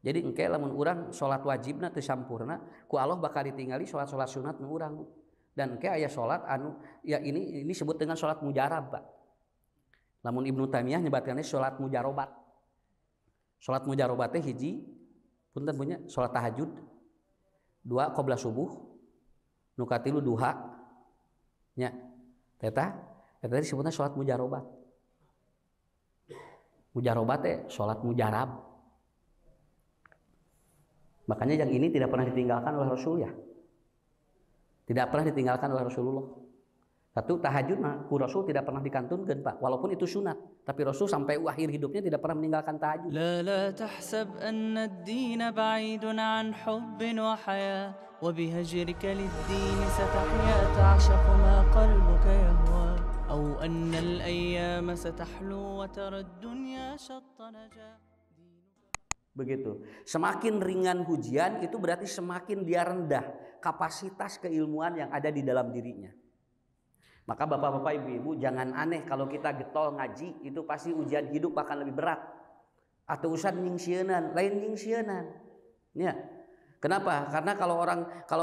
Jadi engke lamun urang salat wajibna teu sampurna ku Allah bakal ditinggali salat-salat sunat nu urang. Dan engke aya salat anu ya ini disebut dengan salat mujarab, Pak. Lamun Ibnu Taimiyah nyebatkeunna salat mujarobat. Salat mujarobat teh hiji punten punya salat tahajud, dua qobla subuh, nu katilu duha nya. Eta disebutna salat mujarobat. Mujarobat teh salat mujarab. Makanya yang ini tidak pernah ditinggalkan oleh Rasul ya. Tidak pernah ditinggalkan oleh Rasulullah. Satu tahajud ku Rasul tidak pernah dikantunkan, Pak. Walaupun itu sunat, tapi Rasul sampai akhir hidupnya tidak pernah meninggalkan tahajud. لا تحسب أن الدين بعيد عن حب وحياة وبهجرك للدين ستحيا تعشق ما قلبك يهوى أو أن الأيام ستحلو وترى الدنيا شط نجاة. Begitu. Semakin ringan ujian itu berarti semakin dia rendah kapasitas keilmuan yang ada di dalam dirinya. Maka bapak-bapak, ibu-ibu jangan aneh kalau kita getol ngaji itu pasti ujian hidup akan lebih berat. Atau usan nyingsieunan, lain nyingsieunan. Ya. Kenapa? Karena kalau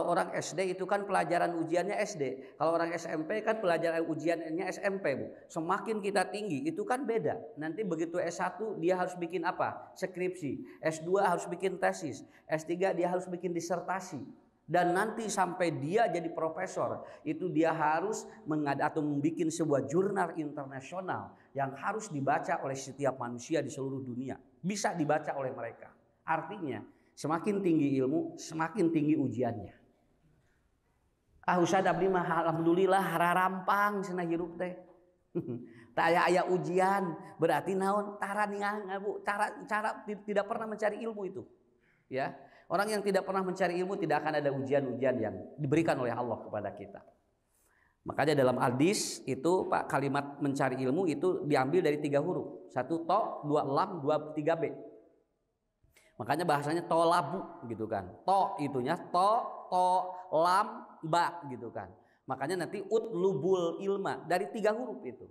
orang SD itu kan pelajaran ujiannya SD. Kalau orang SMP kan pelajaran ujiannya SMP, Bu. Semakin kita tinggi itu kan beda. Nanti begitu S1 dia harus bikin apa? Skripsi. S2 harus bikin tesis. S3 dia harus bikin disertasi. Dan nanti sampai dia jadi profesor, itu dia harus membuat sebuah jurnal internasional yang harus dibaca oleh setiap manusia di seluruh dunia. Bisa dibaca oleh mereka. Artinya semakin tinggi ilmu, semakin tinggi ujiannya. Ustaz abdi mah alhamdulillah rarampang cenah hirup teh. Tak aya ujian, berarti naon? Cara Bu, cara tidak pernah mencari ilmu itu. Ya. Orang yang tidak pernah mencari ilmu tidak akan ada ujian-ujian yang diberikan oleh Allah kepada kita. Makanya dalam hadis itu Pak, kalimat mencari ilmu itu diambil dari 3 huruf. 1 to, 2 lam, 2 3 b. Makanya bahasanya tolabu gitu kan. To itunya to lam ba gitu kan. Makanya nanti utlubul ilma dari 3 huruf itu.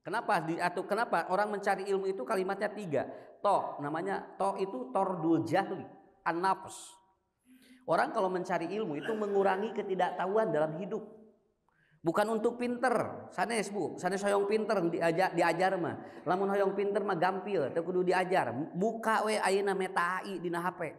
Kenapa kenapa orang mencari ilmu itu kalimatnya 3? To namanya to itu tordul jahli, an-nafs. Orang kalau mencari ilmu itu mengurangi ketidaktahuan dalam hidup. Bukan untuk pinter, sanes Bu, sanes hoyong pinter diajar mah. Lamun hoyong pinter mah gampil, teu kudu diajar. Buka we ayeuna meta AI dina HP.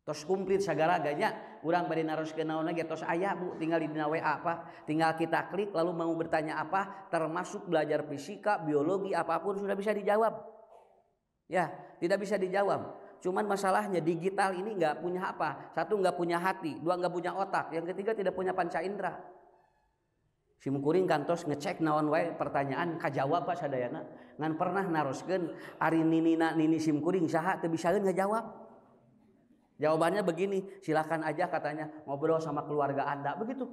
Tos komplit sagalaganya, urang bade naroskeun naon ge tos aya Bu, tinggal di dina WA apa, tinggal kita klik lalu mau bertanya apa, termasuk belajar fisika, biologi apapun sudah bisa dijawab. Ya, tidak bisa dijawab. Cuman masalahnya digital ini nggak punya apa? 1 nggak punya hati, 2 nggak punya otak, yang ketiga tidak punya panca indera. Simkuring kantos ngecek naon wae pertanyaan kajawab Pak sadayana. Ngan pernah naroskeun ari nini simkuring saha teu bisaeun ngajawab. Jawabannya begini, silakan aja katanya ngobrol sama keluarga Anda, begitu.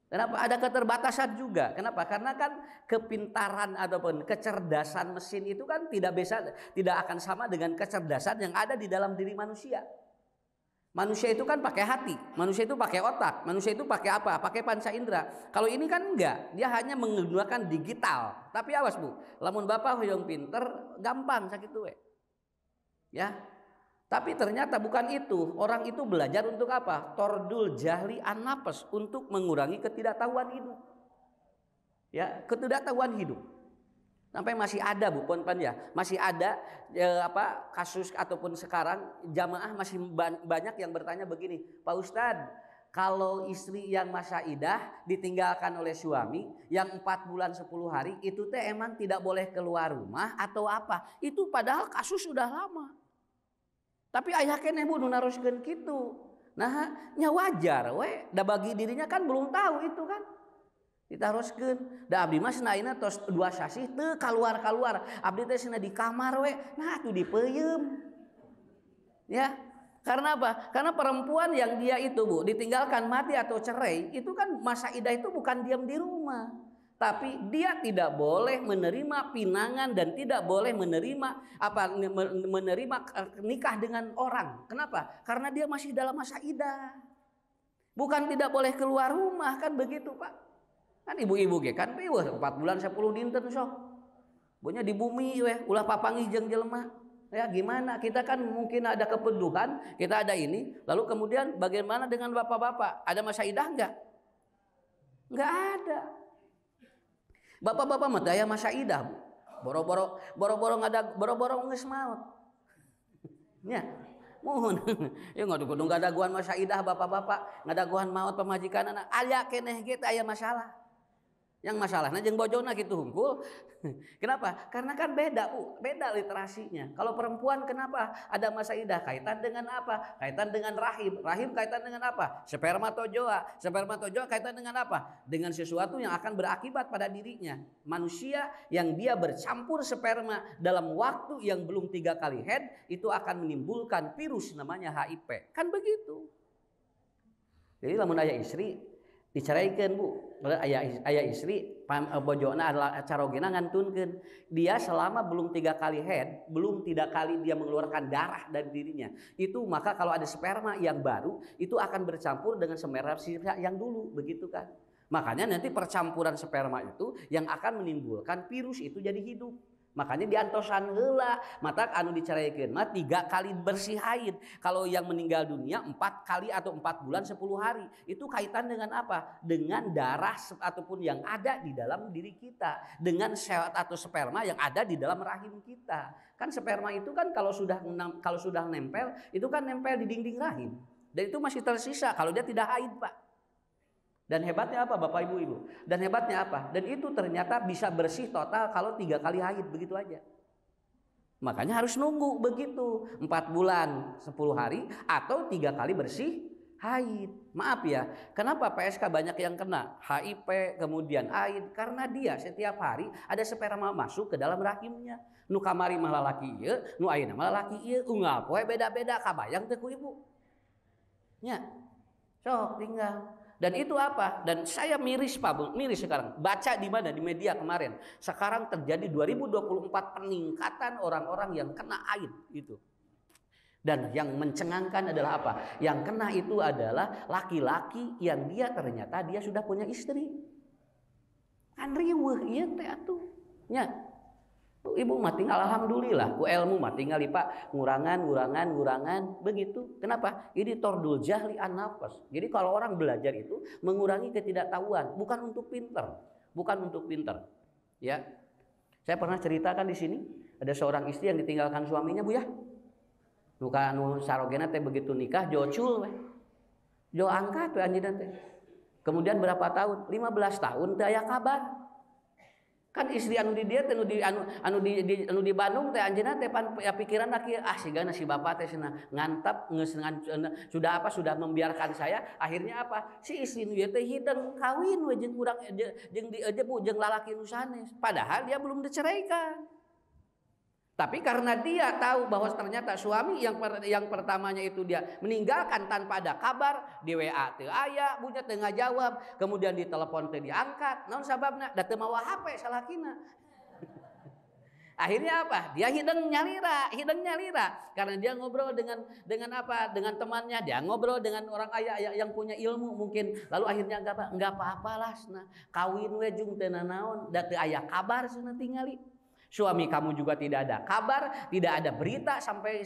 Kenapa? Ada keterbatasan juga. Kenapa? Karena kan kepintaran ataupun kecerdasan mesin itu kan tidak akan sama dengan kecerdasan yang ada di dalam diri manusia. Manusia itu kan pakai hati, manusia itu pakai otak, manusia itu pakai apa? Pakai panca indera. Kalau ini kan enggak, dia hanya menggunakan digital. Tapi awas Bu, lamun bapak hoyong pinter, gampang sakitu we. Ya. Tapi ternyata bukan itu. Orang itu belajar untuk apa? Tordul jahli an-nafs, untuk mengurangi ketidaktahuan hidup. Ya, ketidaktahuan hidup. Sampai masih ada Bu Ponpan ya, masih ada kasus ataupun sekarang jamaah masih banyak yang bertanya begini, Pak Ustadz, kalau istri yang masa idah ditinggalkan oleh suami yang 4 bulan 10 hari itu teh emang tidak boleh keluar rumah atau apa? Itu padahal kasus sudah lama. Tapi ayah keneh Bu nu naroskeun kitu. Nah, nya wajar we, da bagi dirinya kan belum tahu itu kan. Ditaroskeun da abdi mah cenah tos 2 sasih teu kaluar abdi teh cenah di kamar we nah atuh dipeuyeum ya. Karena apa? Karena perempuan yang dia itu Bu ditinggalkan mati atau cerai itu kan masa idah itu bukan diam di rumah, tapi dia tidak boleh menerima pinangan dan tidak boleh menerima nikah dengan orang. Kenapa? Karena dia masih dalam masa idah, bukan tidak boleh keluar rumah kan begitu Pak. Kan ibu-ibu ge kan piweuh 4 bulan 10 dinten sok. Bonya di bumi we ulah papangi jeung jelema. Ya gimana? Kita kan mungkin ada kepeduhan, kita ada ini, lalu kemudian bagaimana dengan bapak-bapak? Ada masa idah enggak? Enggak ada. Bapak-bapak mah daya masa idah, Bu. Boro-boro geus maot. Nya. Mohon. Ya kudu ngadaguan masa idah bapak-bapak, ngadaguan maot pamajikan anak. Aya keneh ge aya masalah. Yang masalahnya jeung bojona gitu hungkul. Kenapa? Karena kan beda, Bu. Beda literasinya. Kalau perempuan kenapa ada masa idah? Kaitan dengan apa? Kaitan dengan rahim. Rahim kaitan dengan apa? Spermatozoa. Spermatozoa kaitan dengan apa? Dengan sesuatu yang akan berakibat pada dirinya. Manusia yang dia bercampur sperma dalam waktu yang belum 3 kali head, itu akan menimbulkan virus namanya HIV. Kan begitu. Jadi lamun aya istri diceraikan, Bu, ayah istri bojona adalah carogena ngantunkeun dia selama belum 3 kali head, belum 3 kali dia mengeluarkan darah dari dirinya, itu maka kalau ada sperma yang baru itu akan bercampur dengan sperma yang dulu, begitu kan. Makanya nanti percampuran sperma itu yang akan menimbulkan virus itu jadi hidup. Makanya diantosan heula, mata anu diceraikeun mah 3 kali bersih haid. Kalau yang meninggal dunia 4 kali atau 4 bulan 10 hari. Itu kaitan dengan apa? Dengan darah ataupun yang ada di dalam diri kita, dengan sel atau sperma yang ada di dalam rahim kita. Kan sperma itu kan kalau sudah nempel, itu kan nempel di dinding rahim. Dan itu masih tersisa kalau dia tidak haid, Pak. Dan hebatnya apa Bapak Ibu? Dan hebatnya apa? Dan itu ternyata bisa bersih total kalau 3 kali haid, begitu aja. Makanya harus nunggu begitu 4 bulan 10 hari atau 3 kali bersih haid. Maaf ya, kenapa PSK banyak yang kena HIV kemudian haid? Karena dia setiap hari ada sperma masuk ke dalam rahimnya. Nu kamari mah lalaki ieu, nu ayeuna mah lalaki ieu, unggal poe beda-beda, kabayang teu ku Ibu? Nya. Sok tinggal. Dan itu apa? Dan saya miris Pak, miris sekarang. Baca di mana? Di media kemarin. Sekarang terjadi 2024 peningkatan orang-orang yang kena haid itu. Dan yang mencengangkan adalah apa? Yang kena itu adalah laki-laki yang dia ternyata dia sudah punya istri. Kan riweuh ieu teh atuh. Nya. Ibu mah tinggal alhamdulillah, ku ilmu mah tinggal Pak ngurangan begitu. Kenapa? Ini tordul jahli an nafas. Jadi kalau orang belajar itu mengurangi ketidaktahuan, bukan untuk pinter, Ya. Saya pernah ceritakan di sini, ada seorang istri yang ditinggalkan suaminya, Bu ya. Nu sarogena teh begitu nikah jocul we. Jo angkat we anjeunna teh. Kemudian berapa tahun? 15 tahun teh aya kabar. Kan istri anu di dia teh anu di Bandung teh anjeunna teh pikiran kieu sigana si bapak teh cenah ngantap geus sudah membiarkan saya. Akhirnya apa? Si istri nu teh hideung kawin we jeung urang jeung di Bu jeung lalaki nu sanes. Padahal dia belum diceraikan. Tapi karena dia tahu bahwa ternyata suami yang pertamanya itu dia meninggalkan tanpa ada kabar, di WA teu aya, bunya teu ngajawab, kemudian di telepon teu diangkat, naon sababna? Da teu mawa HP salakina. Akhirnya apa? Dia hideung nyalira karena dia ngobrol dengan apa? Dengan temannya, dia ngobrol dengan orang kaya yang punya ilmu mungkin. Lalu akhirnya enggak apa-apalah cenah. Kawin we jeung teu naon, da teu aya kabar cenah tingali. Suami kamu juga tidak ada kabar, tidak ada berita sampai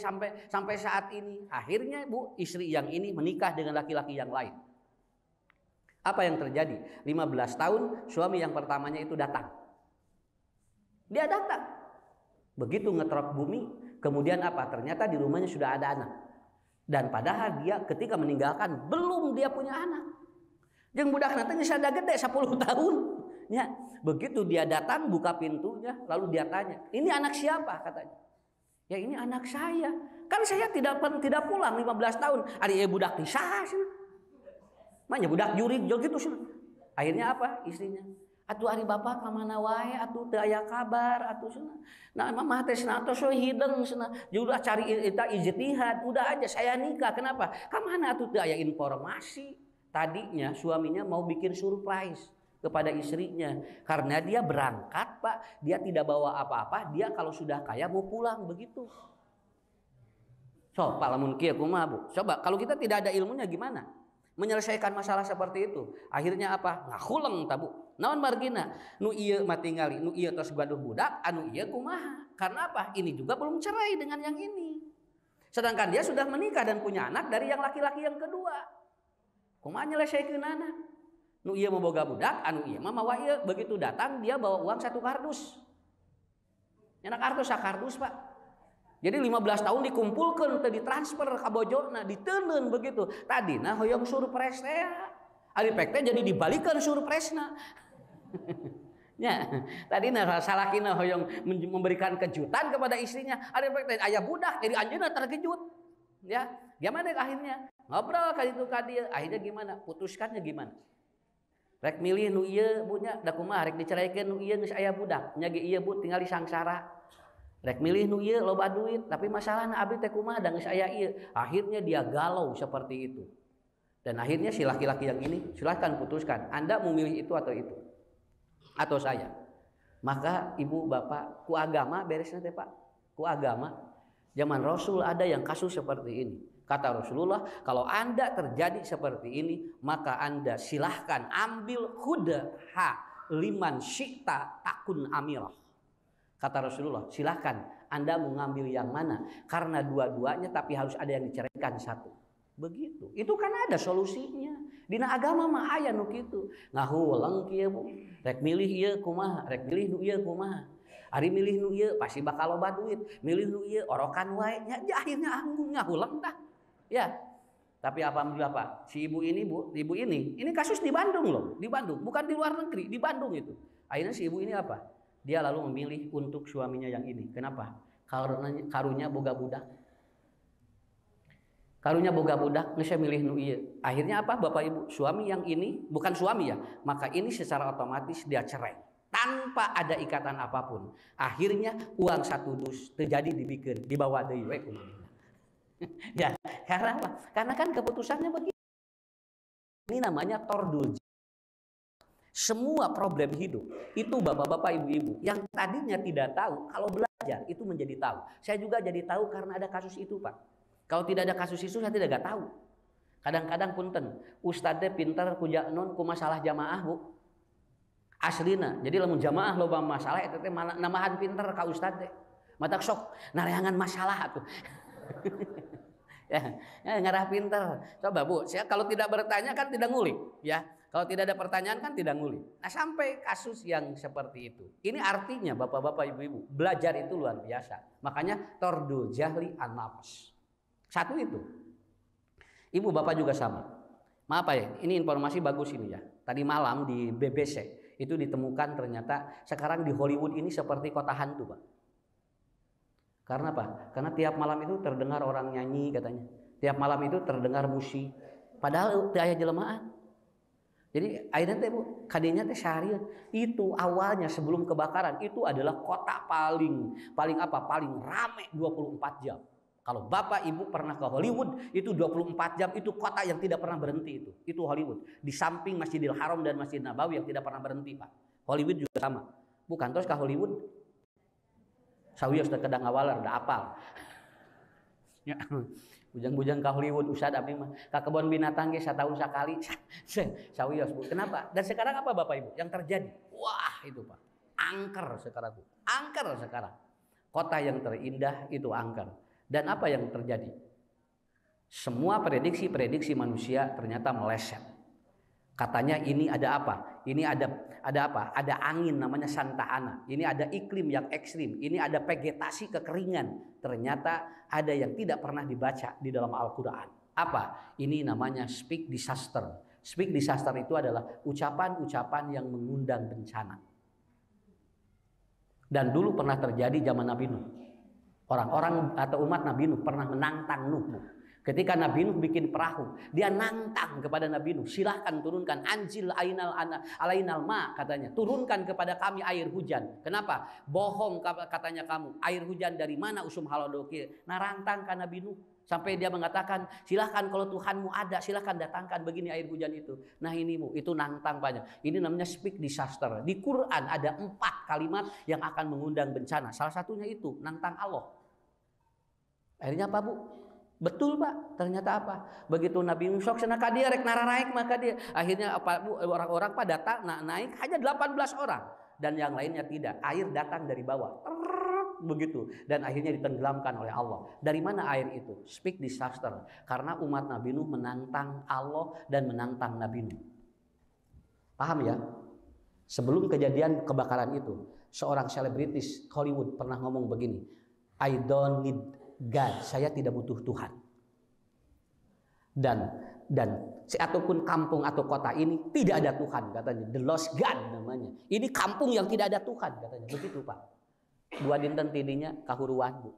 saat ini. Akhirnya Bu, istri yang ini menikah dengan laki-laki yang lain. Apa yang terjadi? 15 tahun suami yang pertamanya itu datang. Dia datang. Begitu ngetrok bumi, kemudian apa? Ternyata di rumahnya sudah ada anak. Dan padahal dia ketika meninggalkan belum dia punya anak. Jeung budak nanti geus ada gede 10 tahun. Ya, begitu dia datang buka pintunya lalu dia tanya, "Ini anak siapa?" katanya. "Ya ini anak saya. Kan saya tidak pulang 15 tahun. Ari budak teh saha cenah?" Manya budak jurig jol gitu cenah. Akhirnya apa? Istrinya, "Atuh ari bapak ka mana wae atuh teu aya kabar atuh cenah. Nah mamah teh cenah atuh so hideung cenah. Juga cari eta ijtihad, udah aja saya nikah. Kenapa? Ka mana atuh teu aya informasi." Tadinya suaminya mau bikin surprise kepada istrinya karena dia berangkat Pak, dia tidak bawa apa-apa, dia kalau sudah kaya mau pulang begitu. So, Pak lamun kieu kumaha Bu? Coba kalau kita tidak ada ilmunya gimana menyelesaikan masalah seperti itu? Akhirnya apa? Ngahuleng ta Bu. Naon margina? Nu ieu mah tingali, nu ieu tos gaduh budak, anu ieu kumaha? Karena apa? Ini juga belum cerai dengan yang ini. Sedangkan dia sudah menikah dan punya anak dari yang laki-laki yang kedua. Kumaha nyelesaikeun anak? Nu ieu mau boga budak, anu ieu mah mawa ieu. Begitu datang dia bawa uang 1 kardus. Nyana kardus sakardus, Pak. Jadi 15 tahun dikumpulkan, teu ditransfer ka bojona, diteuneun begitu. Tadina hoyong surprise teh. Ari pek teh jadi dibalikeun surprise-na. Ya, tadi salakina hoyong memberikan kejutan kepada istrinya. Ada ayah budak, jadi anjeunna terkejut. Ya, gimana akhirnya? Ngobrol kali itu ka dieu. Akhirnya gimana? Putuskannya gimana? Rek milih nu ieu Bu nya, da kumaha rek diceraikeun nu ieu geus aya budak. Nya ge ieu Bu tinggal sangsara. Rek milih nu ieu loba duit, tapi masalahna abdi teh kumaha da geus aya ieu. Akhirnya dia galau seperti itu. Dan akhirnya si laki-laki yang ini silahkan putuskan. Anda mau milih itu atau saya. Maka ibu bapak ku agama beresnya teh Pak. Ku agama zaman Rasul ada yang kasus seperti ini. Kata Rasulullah, kalau Anda terjadi seperti ini, maka Anda silahkan ambil khudha liman syi'ta takun amirah. Kata Rasulullah, silahkan Anda mau ngambil yang mana, karena dua-duanya tapi harus ada yang diceraikan satu. Begitu. Itu kan ada solusinya. Dina agama mah aya nu kitu. Ngahulang kieu Bu. Rek milih ieu kumaha, rek milih nu ieu kumaha. Ari milih nu ieu pasti bakal loba duit. Milih nu ieu orokan wae nya akhirnya anggung ngahulang tah. Ya. Tapi alhamdulillah Pak, si ibu ini ini kasus di Bandung loh, di Bandung, bukan di luar negeri, di Bandung itu. Akhirnya si ibu ini apa? Dia lalu memilih untuk suaminya yang ini. Kenapa? Karunya boga budak. Karunya boga budak, geus milih nu ieu. Akhirnya apa Bapak Ibu? Suami yang ini bukan suami ya, maka ini secara otomatis dia cerai tanpa ada ikatan apapun. Akhirnya uang 1 dus terjadi dibikin, dibawa deui we kumaha. Ya, karena apa? Karena kan keputusannya begitu. Ini namanya tordul. Semua problem hidup itu bapak-bapak, ibu-ibu yang tadinya tidak tahu, kalau belajar itu menjadi tahu. Saya juga jadi tahu karena ada kasus itu Pak. Kalau tidak ada kasus itu saya tidak tahu. Kadang-kadang punten, ustadz pintar kujaknon ku masalah jamaah Bu. Aslina, jadi lamun jamaah loba masalah eta teh namahan pintar ka ustadz teh. Matak sok nareangan masalah atuh. Ya, ngarah pintar. Coba Bu, saya kalau tidak bertanya kan tidak ngulik, ya. Kalau tidak ada pertanyaan kan tidak ngulik. Nah, sampai kasus yang seperti itu. Ini artinya bapak-bapak, ibu-ibu, belajar itu luar biasa. Makanya tordul jahli an-nafs. Satu itu. Ibu bapak juga sama. Maaf ya, ini informasi bagus ini ya. Tadi malam di BBC itu ditemukan ternyata sekarang di Hollywood ini seperti kota hantu Pak. Karena apa? Karena tiap malam itu terdengar orang nyanyi katanya. Tiap malam itu terdengar musik. Padahal teu aya jelemahan. Jadi akhirnya teh Bu, kadinya teh syariat. Itu awalnya sebelum kebakaran itu adalah kota paling rame 24 jam. Kalau Bapak Ibu pernah ke Hollywood, itu 24 jam itu kota yang tidak pernah berhenti itu. Itu Hollywood. Di samping Masjidil Haram dan Masjid Nabawi yang tidak pernah berhenti, Pak. Hollywood juga sama. Bukan terus ke Hollywood. Sawios teh kedang awalar da apal. Ya. Bujang-bujang ke Hollywood usad abdi mah. Ka kebon binatang ge satahun sakali. Sawios Bu. Kenapa? Dan sekarang apa Bapak Ibu yang terjadi? Wah, itu Pak. Angker sekarang Bu. Angker sekarang. Kota yang terindah itu angker. Dan apa yang terjadi? Semua prediksi manusia ternyata meleset. Katanya ini ada apa? Ini ada apa? Ada angin namanya Santa Ana. Ini ada iklim yang ekstrim. Ini ada vegetasi kekeringan. Ternyata ada yang tidak pernah dibaca di dalam Al-Quran. Apa? Ini namanya speak disaster. Speak disaster itu adalah ucapan-ucapan yang mengundang bencana. Dan dulu pernah terjadi zaman Nabi Nuh. Orang-orang atau umat Nabi Nuh pernah menantang Nuh. Ketika Nabi Nuh bikin perahu, dia nantang kepada Nabi Nuh, silahkan turunkan anjil alainal ma katanya, turunkan kepada kami air hujan. Kenapa? Bohong katanya kamu, air hujan dari mana usum halodoki. Narantang kan Nabi Nuh sampai dia mengatakan, silahkan kalau Tuhanmu ada, silahkan datangkan begini air hujan itu. Nah ini Bu, itu nantang banyak. Ini namanya speak disaster. Di Quran ada 4 kalimat yang akan mengundang bencana. Salah satunya itu nantang Allah. Akhirnya apa Bu? Betul Pak, ternyata apa? Begitu Nabi Nuh sok cenah ka dia rek nararaek maka dia. Akhirnya apa Bu? Orang-orang pada naik hanya 18 orang dan yang lainnya tidak. Air datang dari bawah. begitu, dan akhirnya ditenggelamkan oleh Allah. Dari mana air itu? Speak disaster. Karena umat Nabi Nuh menantang Allah dan menantang Nabi Nuh. Paham ya? Sebelum kejadian kebakaran itu, seorang selebritis Hollywood pernah ngomong begini, I don't need God, saya tidak butuh Tuhan. Dan ataupun kampung atau kota ini tidak ada Tuhan, katanya. The lost God namanya. Ini kampung yang tidak ada Tuhan, katanya. Begitu Pak. Dua dinten tidinya kahuruan Bu.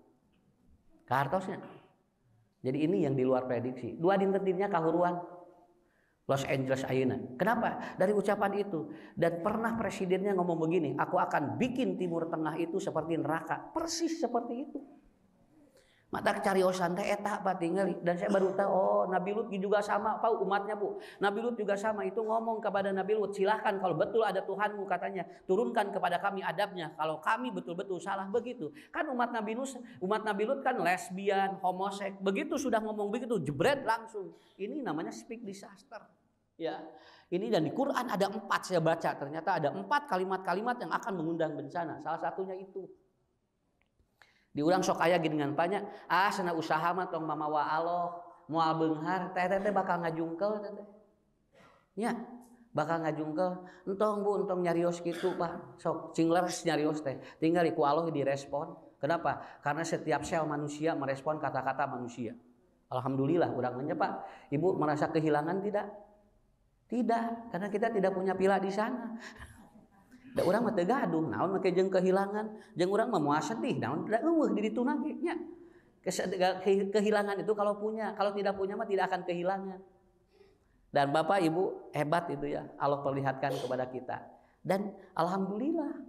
Kahartosnya. Jadi ini yang di luar prediksi. Dua dinten tidinya kahuruan. Los Angeles ayeuna. Kenapa? Dari ucapan itu. Dan pernah presidennya ngomong begini, aku akan bikin Timur Tengah itu seperti neraka. Persis seperti itu. Mata cariosan teh eta Pak tinggali. Dan saya baru tahu, oh Nabi Lut juga sama Pak umatnya Bu. Nabi Lut juga sama, itu ngomong kepada Nabi Lut, silahkan kalau betul ada Tuhanmu katanya, turunkan kepada kami adabnya. Kalau kami betul-betul salah, begitu. Kan umat Nabi Lut kan lesbian, homoseks, begitu sudah ngomong begitu, jebret langsung. Ini namanya speak disaster. Ya, ini dan di Quran ada 4 saya baca, ternyata ada 4 kalimat-kalimat yang akan mengundang bencana. Salah satunya itu. Diulang sok aya dengan banyak, sana usaha mah tong mamawa Allah, moal beunghar, teh bakal ngajungkel teh. Nya, bakal ngajungkel. Entong Bu, entong nyarios kitu Pak. Sok cingleres nyarios teh. Tinggal ku Allah direspon. Kenapa? Karena setiap sel manusia merespon kata-kata manusia. Alhamdulillah urang Pak. Ibu merasa kehilangan tidak? Tidak, karena kita tidak punya pila di sana. Da urang mah teu gaduh, naon make jeung kehilangan, jeung urang mah moal sedih, naon da eueuh di ditu nage nya. Kehilangan itu kalau punya, kalau tidak punya mah tidak akan kehilangan. Dan Bapak Ibu hebat itu ya, Allah perlihatkan kepada kita. Dan alhamdulillah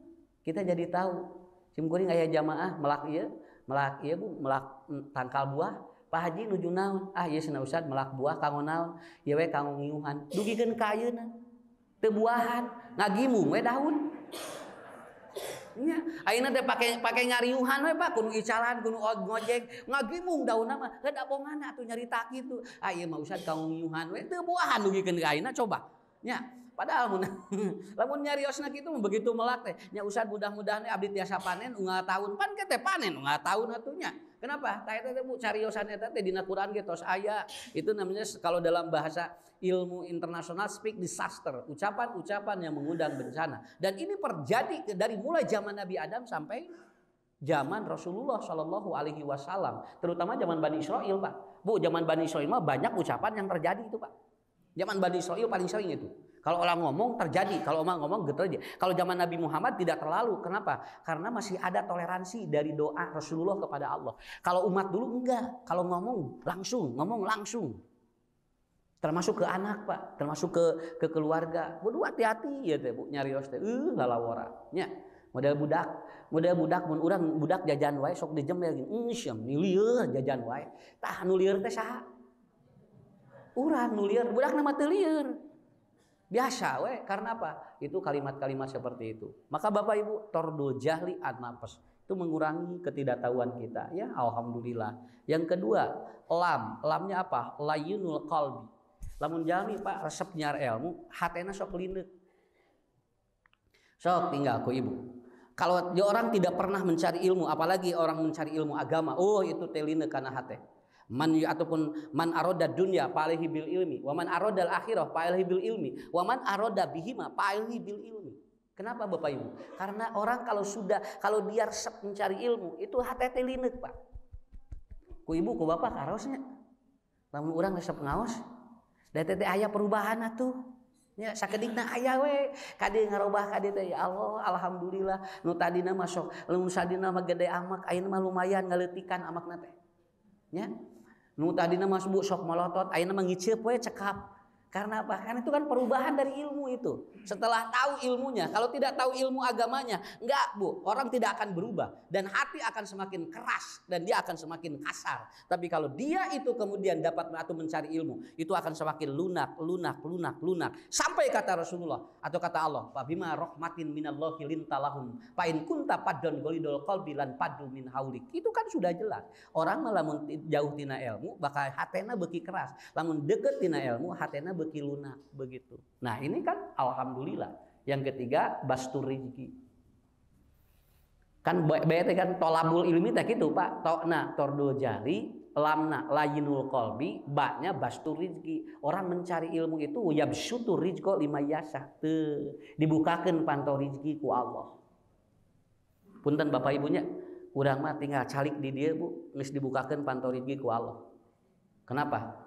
kita jadi tahu. Simkuring aya jamaah melak ieu Bu, melak tangkal buah. Pak Haji nuju naon? Ieu cenah Ustad melak buah kanggo naon? Ieu we kanggo ngiuhan. Dugikeun ka ayeuna. Teu buahan, ngagimung we daun. Nya, ayeuna teh pake ngariuhan we Pak, kudu icalan, kudu ngojek, ngagimung daunna mah. Heuda bonganna atuh nyarita kitu. Ieu mah Ustad kanggo ngiuhan we, teu buahan dugikeun ka ayeuna coba. Nya, padahal lamun nyariosna kitu begitu melak teh. Nya Ustad mudah-mudahan abdi tiasa panen unggal tahun, pan ke teh panen unggal tahun atunya. Kenapa? Tah eta teh Bu cariosan eta teh dina Quran ge tos aya. Itu namanya kalau dalam bahasa ilmu internasional speak disaster, ucapan-ucapan yang mengundang bencana. Dan ini terjadi dari mulai zaman Nabi Adam sampai zaman Rasulullah Shallallahu Alaihi Wasallam, terutama zaman Bani Israel Pak. Bu, zaman Bani Israel mah banyak ucapan yang terjadi itu Pak. Zaman Bani Israel paling sering itu. Kalau orang ngomong terjadi, kalau orang ngomong gitu aja. Kalau zaman Nabi Muhammad tidak terlalu. Kenapa? Karena masih ada toleransi dari doa Rasulullah kepada Allah. Kalau umat dulu enggak. Kalau ngomong langsung. Termasuk ke anak Pak, termasuk ke keluarga. Waduh hati-hati ya teh Bu nyarios teh. Lalawara. Nya, model budak mun urang budak jajan wae sok dijemel gini. Syam lieur jajan wae. Tah nu lieur teh saha? Urang nu lieur, budak nama teu lieur. Biasa we, karena apa? Itu kalimat-kalimat seperti itu. Maka Bapak Ibu, tordul jahli an-nafs, itu mengurangi ketidaktahuan kita. Ya, alhamdulillah. Yang kedua, lamnya apa? Layunul qalbi. Lamun jami Pak resep nyar ilmu, hatena sok lineuk. Sok tinggal ku Ibu. Kalau orang tidak pernah mencari ilmu, apalagi orang mencari ilmu agama, oh itu teh lineuk kana hate. Ataupun man aroda dunya fa'alaihi bil ilmi wa man aroda al akhirah fa'alaihi bil ilmi wa man aroda bihima fa'alaihi bil ilmi. Kenapa Bapak Ibu? Karena orang kalau dia resep mencari ilmu itu hate teh lineuk Pak. Ku Ibu ku Bapak karosnya. Lamun urang resep ngaos da teh aya perubahan atuh. Nya sakedigna aya we kade ngarobah kade teh ya Allah alhamdulillah nu tadina masuk lamun sadina mah gede amak ayeuna mah lumayan ngaleutikan amakna teh. Nya nu tadina mas Bu sok molotot ayeuna mah ngiceup we cekap. Karena apa? Karena itu kan perubahan dari ilmu itu. Setelah tahu ilmunya, kalau tidak tahu ilmu agamanya, enggak Bu, orang tidak akan berubah dan hati akan semakin keras dan dia akan semakin kasar. Tapi kalau dia itu kemudian dapat atau mencari ilmu, itu akan semakin lunak. Sampai kata Rasulullah atau kata Allah, "Fa bima rahmatin minallahi lintalahum, fa in kunta paddon golidul qalbi lan paddu min haulik." Itu kan sudah jelas. Orang lamun jauh tina ilmu, bakal hatena beuki keras. Lamun deket tina ilmu, hatena beki lunak begitu. Nah ini kan alhamdulillah. Yang ketiga bastur rizki. Kan bete kan tolabul ilmi teh gitu Pak. Tokna tordul jari, lamna layinul qalbi, baknya bastur rizki. Orang mencari ilmu itu yabsutur rizqo lima yasa. Dibukakeun pantau rizki ku Allah. Punten Bapak Ibunya, urang mah tinggal calik di dieu Bu, geus dibukakeun pantau rizki ku Allah. Kenapa?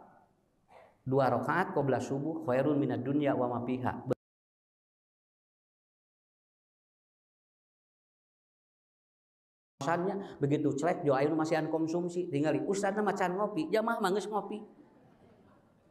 2 rakaat qabla subuh khairun minad dunya wa ma fiha. Begitu celek doain masihan konsumsi tinggali ustadna macan ngopi jamaah manggeus ngopi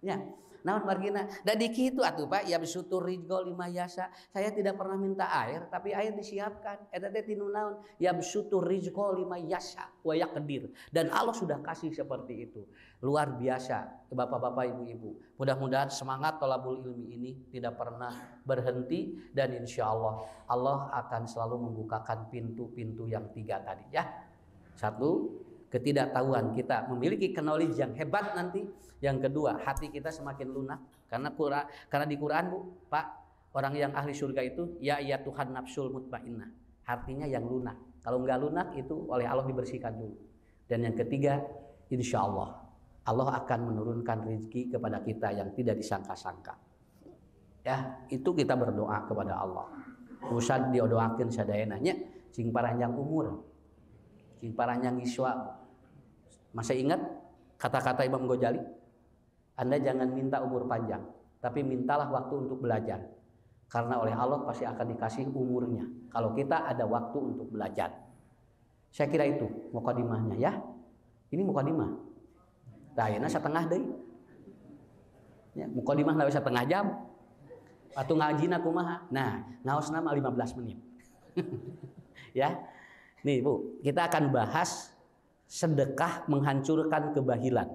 nya naon margina da dikitu atuh Pak ya bisutur rizqo lima yasa. Saya tidak pernah minta air tapi air disiapkan eta teh tinu naon ya bisutur rizqo lima yasa wa yaqdir, dan Allah sudah kasih seperti itu. Luar biasa Bapak-bapak Ibu-ibu, mudah-mudahan semangat thalabul ilmi ini tidak pernah berhenti, dan insya Allah Allah akan selalu membukakan pintu-pintu yang 3 tadi ya. 1, ketidaktahuan kita memiliki knowledge yang hebat nanti. Yang kedua, hati kita semakin lunak karena di Quran Bu, Pak, orang yang ahli surga itu ya Tuhan nafsul mutmainnah, artinya yang lunak. Kalau nggak lunak itu oleh Allah dibersihkan dulu. Dan yang ketiga, insya Allah Allah akan menurunkan rezeki kepada kita yang tidak disangka-sangka. Ya, itu kita berdoa kepada Allah. Usah diodoakeun sadayana nya sing paranjang umur, sing paranjang iswa. Masih ingat kata-kata Imam Ghazali? Anda jangan minta umur panjang, tapi mintalah waktu untuk belajar. Karena oleh Allah pasti akan dikasih umurnya kalau kita ada waktu untuk belajar. Saya kira itu mukadimahnya ya. Ini mukadimah. Tah ayeuna satengah deui. Ya, mukadimah leuwih setengah jam. Atuh ngajina kumaha? Nah, naosna mah 15 menit. Ya. Nih Bu, kita akan bahas sedekah menghancurkan kebahilan.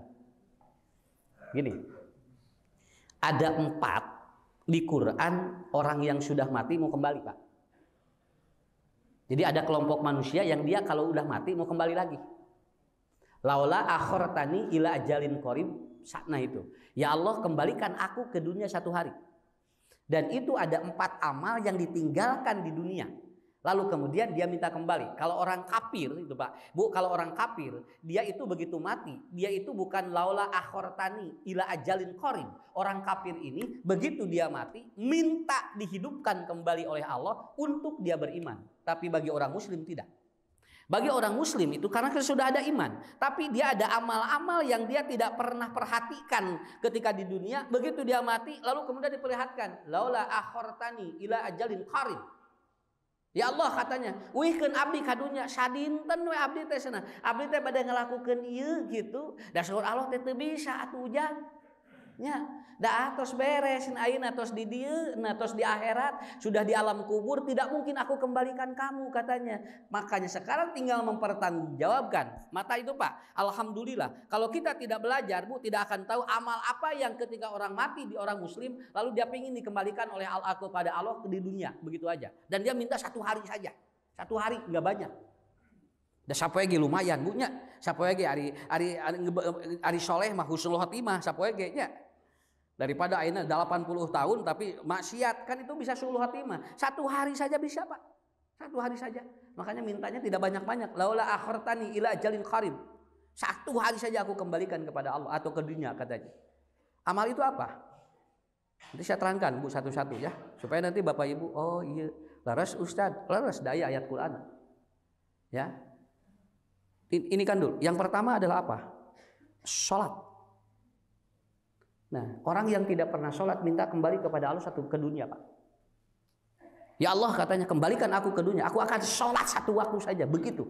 Gini, ada 4 di Quran orang yang sudah mati mau kembali Pak. Jadi ada kelompok manusia yang dia kalau udah mati mau kembali lagi. Laula akhortani ila ajalin qarib, sakna itu. Ya Allah kembalikan aku ke dunia 1 hari. Dan itu ada 4 amal yang ditinggalkan di dunia. Lalu kemudian dia minta kembali. Kalau orang kafir itu Pak, Bu, kalau orang kafir dia itu begitu mati, dia itu bukan laula akhortani ila ajalin qarib. Orang kafir ini begitu dia mati minta dihidupkan kembali oleh Allah untuk dia beriman. Tapi bagi orang muslim tidak. Bagi orang muslim itu karena sudah ada iman, tapi dia ada amal-amal yang dia tidak pernah perhatikan ketika di dunia. Begitu dia mati lalu kemudian diperlihatkan laula akhortani ila ajalin qarib. Ya Allah katanya, wihkeun abdi ka dunya sadinten we abdi teh cenah. Abdi teh bade ngalakukeun ieu gitu. Da saur Allah teh teu bisa atuh ujang. Nya, da atos beres ayeuna tos di dieu, tos di akhirat, sudah di alam kubur, tidak mungkin aku kembalikan kamu katanya. Makanya sekarang tinggal mempertanggungjawabkan. Mata itu Pak, alhamdulillah. Kalau kita tidak belajar Bu, tidak akan tahu amal apa yang ketika orang mati di orang muslim, lalu dia ingin dikembalikan oleh Allah kepada Allah di dunia, begitu aja. Dan dia minta 1 hari saja. 1 hari enggak banyak. Da sapoe ge lumayan Bu nya. Sapoe ge ari soleh mah husnul khotimah sapoe ge nya. Daripada ayeuna 80 tahun tapi maksiat, kan itu bisa sulul khotimah. 1 hari saja bisa Pak. 1 hari saja. Makanya mintanya tidak banyak-banyak. Laula akhortani ila ajalin qarib. 1 hari saja aku kembalikan kepada Allah atau ke dunia katanya. Amal itu apa? Nanti saya terangkan Bu satu-satu ya. Supaya nanti Bapak Ibu, oh iya, laras Ustaz, laras daya ayat Quran. Ya. Ini kan dulu. Yang pertama adalah apa? Salat. Nah, orang yang tidak pernah sholat minta kembali kepada Allah ke dunia Pak. Ya Allah katanya kembalikan aku ke dunia, aku akan sholat 1 waktu saja, begitu.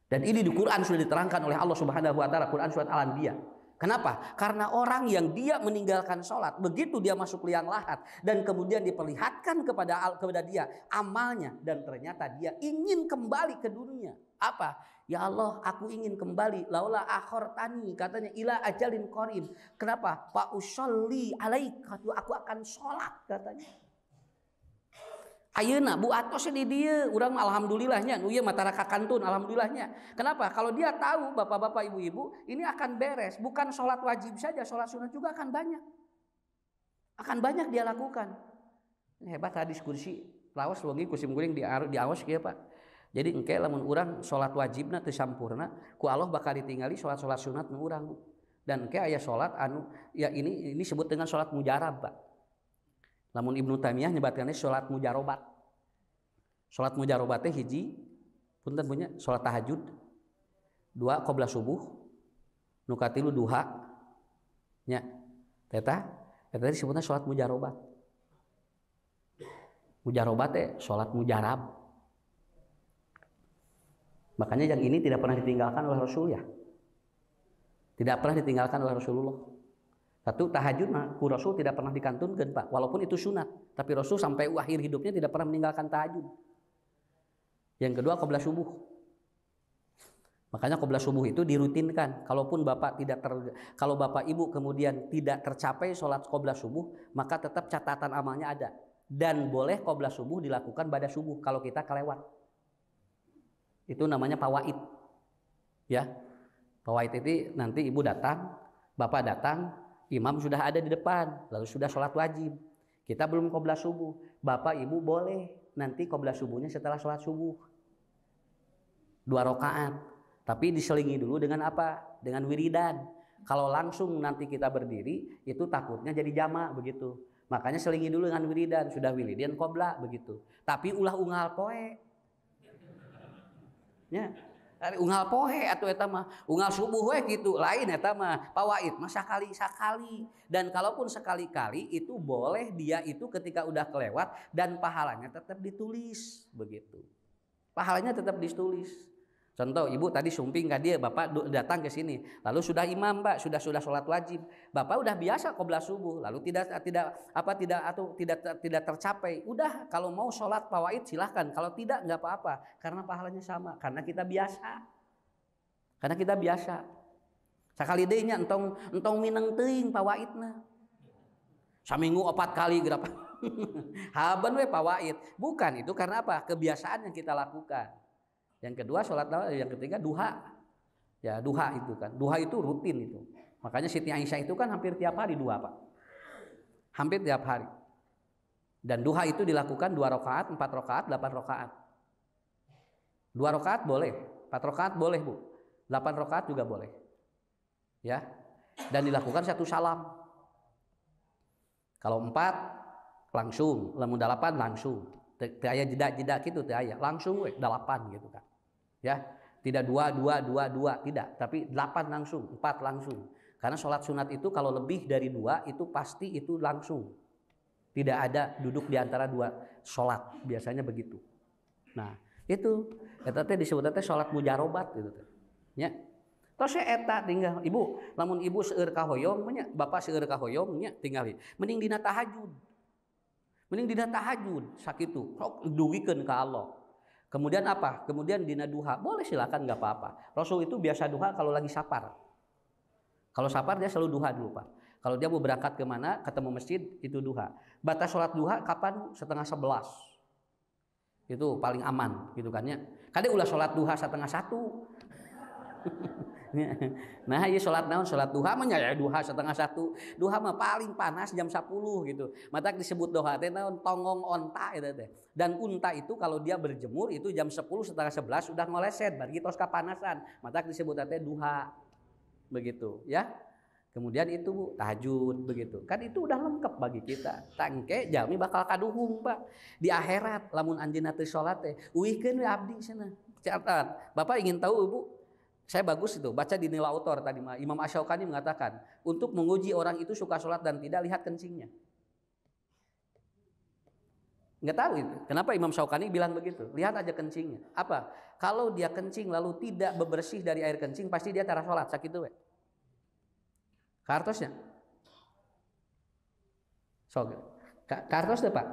Dan ini di Quran sudah diterangkan oleh Allah Subhanahu Wa Taala, Quran surat Al-Anbiya. Kenapa? Karena orang yang dia meninggalkan sholat, begitu dia masuk liang lahat dan kemudian diperlihatkan kepada dia amalnya dan ternyata dia ingin kembali ke dunia. Apa? Ya Allah, aku ingin kembali. Laula akhortani katanya ila ajalin qarib. Kenapa? Fa usolli alaika, aku akan sholat katanya. Ayeuna Bu atos di dieu, urang alhamdulillahnya, nu ieu matara kakantun alhamdulillahnya. Kenapa? Kalau dia tahu Bapak-bapak Ibu-ibu, ini akan beres, bukan sholat wajib saja, sholat sunat juga akan banyak. Akan banyak dia lakukan. Ini hebat hadis kursi. Lawas lagi kusim guling di awas kieu Pak. Jadi engke lamun urang salat wajibna teu sampurna, ku Allah bakal ditinggali salat-salat sunat nu urang. Dan engke aya salat anu ya ini disebut dengan salat mujarab, Pak. Lamun Ibnu Taimiyah nyebatkeunna salat mujarobat. Salat mujarobat teh hiji punten punya salat tahajud, 2 qobliyah subuh, nu katilu duha. Nya. Eta disebutna salat mujarobat. Mujarobat teh salat mujarab. Makanya yang ini tidak pernah ditinggalkan oleh Rasul ya. Tidak pernah ditinggalkan oleh Rasulullah. Satu, tahajud ku Rasul tidak pernah dikantunkeun, Pak. Walaupun itu sunat, tapi Rasul sampai akhir hidupnya tidak pernah meninggalkan tahajud. Yang kedua, qobliyah subuh. Makanya qobliyah subuh itu dirutinkan. Kalaupun kalau Bapak Ibu kemudian tidak tercapai sholat qobliyah subuh, maka tetap catatan amalnya ada. Dan boleh qobliyah subuh dilakukan pada subuh kalau kita kelewat. Itu namanya fawaid. Ya. Fawaid itu nanti ibu datang, bapak datang, imam sudah ada di depan, lalu sudah sholat wajib. Kita belum qobliyah subuh. Bapak ibu boleh nanti qobliyah subuhnya setelah sholat subuh. 2 rakaat. Tapi diselingi dulu dengan apa? Dengan wiridan. Kalau langsung nanti kita berdiri, itu takutnya jadi jamak begitu. Makanya selingi dulu dengan wiridan. Sudah wiridan qobliyah begitu. Tapi ulah unggal poe. Ya, unggal pohe atau eta mah unggal subuh we gitu, lain eta mah fawaid mah sakali-sakali. Dan kalaupun sekali-kali itu boleh dia itu ketika udah kelewat dan pahalanya tetap ditulis begitu. Pahalanya tetap ditulis. Contoh, ibu tadi sumping ka dia, bapak datang ke sini, lalu sudah imam, Pak, sudah sholat wajib. Bapak udah biasa qobliyah subuh, lalu tidak tercapai. Udah, kalau mau sholat fawaid silahkan, kalau tidak nggak apa-apa, karena pahalanya sama, karena kita biasa. Sakali deui nya entong mineng teuing fawaidna. Saminggu 4 kali berapa? Haban we fawaid. Bukan, itu karena apa? Kebiasaan yang kita lakukan. Yang kedua sholat, yang ketiga duha. Ya duha itu kan. Duha itu rutin itu. Makanya Siti Aisyah itu kan hampir tiap hari duha, Pak. Hampir tiap hari. Dan duha itu dilakukan 2 rakaat, 4 rakaat, 8 rakaat. 2 rakaat boleh, 4 rakaat boleh, Bu. 8 rakaat juga boleh. Ya. Dan dilakukan 1 salam. Kalau 4 langsung, lamun 8 langsung. Teu aya jeda-jeda gitu teu aya, langsung we 8 gitu kan. Ya, tidak 2 tidak, tapi 8 langsung, 4 langsung. Karena sholat sunat itu kalau lebih dari 2 itu pasti itu langsung. Tidak ada duduk di antara 2 sholat, biasanya begitu. Nah, itu eta teh disebutna teh sholat mujarobat gitu teh. Nya. Tos eta tinggal ibu, lamun ibu seueur ka hoyong nya, bapak seueur ka hoyong nya tingali. Mending dina tahajud. Mending dina tahajud sakitu, sok dugikeun ka Allah. Kemudian apa? Kemudian dina duha, boleh silakan nggak apa-apa. Rasul itu biasa duha kalau lagi safar. Kalau safar dia selalu duha dulu, Pak. Kalau dia mau berangkat kemana, ketemu masjid itu duha. Batas sholat duha kapan? 10:30. Itu paling aman, gitu kan ya. Kadang ulah sholat duha 1:30. Nah, ieu sholat naon? Sholat duha mah nya duha 1:30. Duha mah paling panas jam 10 gitu. Matak disebut duha teh naon? Tongong onta eta teh. Dan unta itu kalau dia berjemur itu jam 10 setengah 11 udah ngoleset, bari tos kapanasan. Matak disebut teh duha. Begitu, ya. Kemudian itu Bu, tahajud begitu. Kan itu udah lengkap bagi kita. Tangke jalmi bakal kaduhung, Pak. Di akhirat lamun anjeunna teu salat teh, uihkeun we abdi cenah. Catat. Bapak ingin tahu, Ibu? Saya bagus itu baca di nilai autor tadi Imam Asy-Syaukani mengatakan untuk menguji orang itu suka sholat dan tidak, lihat kencingnya. Nggak tahu itu kenapa Imam Syaukani bilang begitu. Lihat aja kencingnya. Apa? Kalau dia kencing lalu tidak bebersih dari air kencing, pasti dia tara sholat sakitu we. Kartosnya. Kartos deh Pak.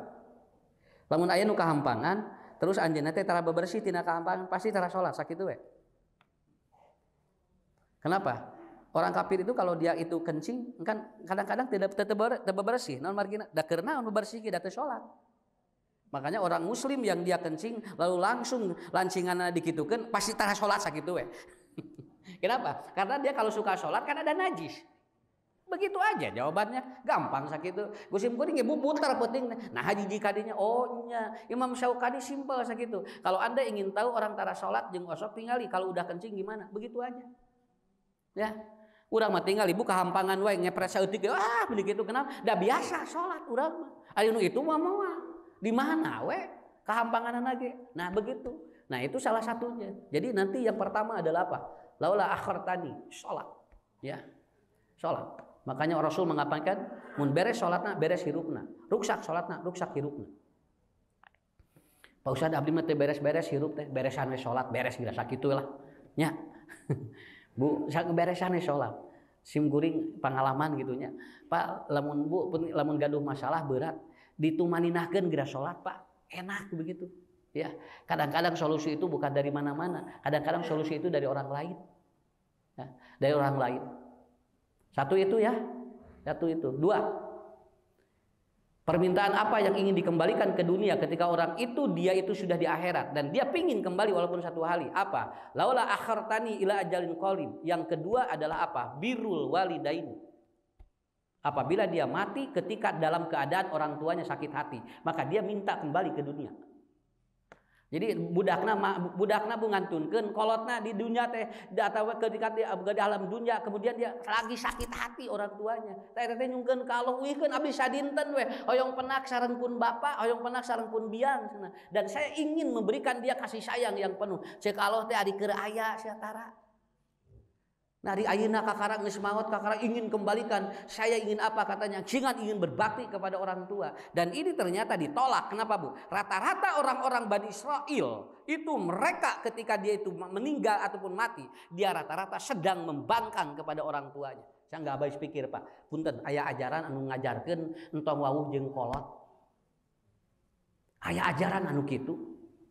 Lamun aya nu kahampangan terus anjeunna teh tara bebersih tina kahampangan, pasti tara sholat sakitu we. Kenapa? Orang kafir itu kalau dia itu kencing kan kadang-kadang tidak bersih. Non margina da keur naon bebersih da teu salat. Makanya orang muslim yang dia kencing lalu langsung lancinganna dikitukeun pasti tara salat sakitu we. Kenapa? Karena dia kalau suka salat kan ada najis. Begitu aja jawabannya, gampang sakitu. Gusim kuring ibu putar penting. Nah haji jikadinya, oh nya Imam Syaukani simpel sakitu. Kalau Anda ingin tahu orang tara sholat jeung osok tingali kalau udah kencing gimana, begitu aja. Ya, urang mah tingali buka hampangan wae ngepres saeutik, begitu kenapa? Da biasa sholat urang mah. Anu itu mah di mana we? Kahampanganan lagi. Nah begitu. Nah itu salah satunya. Jadi nanti yang pertama adalah apa? Laula akhartani, sholat. Ya, sholat. Makanya Rasul mengatakan, mun beres sholatna, beres hirupna. Ruksak sholatna, ruksak hirupna. Pak Ustadz abdi mah teh beres-beres hirup teh, beresan we sholat, beres geus sakitu lah. Nya. Bu, beresan we sholat. Sim guring pengalaman gitunya. Pak, lamun gaduh masalah berat, ditumaninahkeun geura sholat, Pak. Enak begitu. Ya, kadang-kadang solusi itu bukan dari mana-mana. Kadang-kadang solusi itu dari orang lain. Ya, dari orang lain. Satu itu ya, satu itu. Dua, permintaan apa yang ingin dikembalikan ke dunia ketika orang itu dia itu sudah di akhirat dan dia pingin kembali walaupun satu hari. Apa? Laula akhartani ila ajalin qalil. Yang kedua adalah apa? Birrul walidaini. Apabila dia mati ketika dalam keadaan orang tuanya sakit hati, maka dia minta kembali ke dunia. Jadi budakna bungantunkeun kolotna di dunia teh atau ketika di alam dunia kemudian dia lagi sakit hati orang tuanya. Teh nyungkeun ka Allah uihkeun abdi sadinten we hoyong penak sarengpun bapa, hoyong penak sarengpun biang cenah. Dan saya ingin memberikan dia kasih sayang yang penuh. Ceuk Allah teh ari keur aya sia tara. Nah di ayeuna kakara geus maot, kakara ingin kembalikan. Saya ingin apa katanya? Singan ingin berbakti kepada orang tua. Dan ini ternyata ditolak. Kenapa Bu? Rata-rata orang-orang Bani Israel itu mereka ketika dia itu meninggal ataupun mati, dia rata-rata sedang membangkang kepada orang tuanya. Saya nggak habis pikir Pak. Punten aya ajaran anu ngajarkeun entong wawuh jeung kolot. Aya ajaran anu kitu.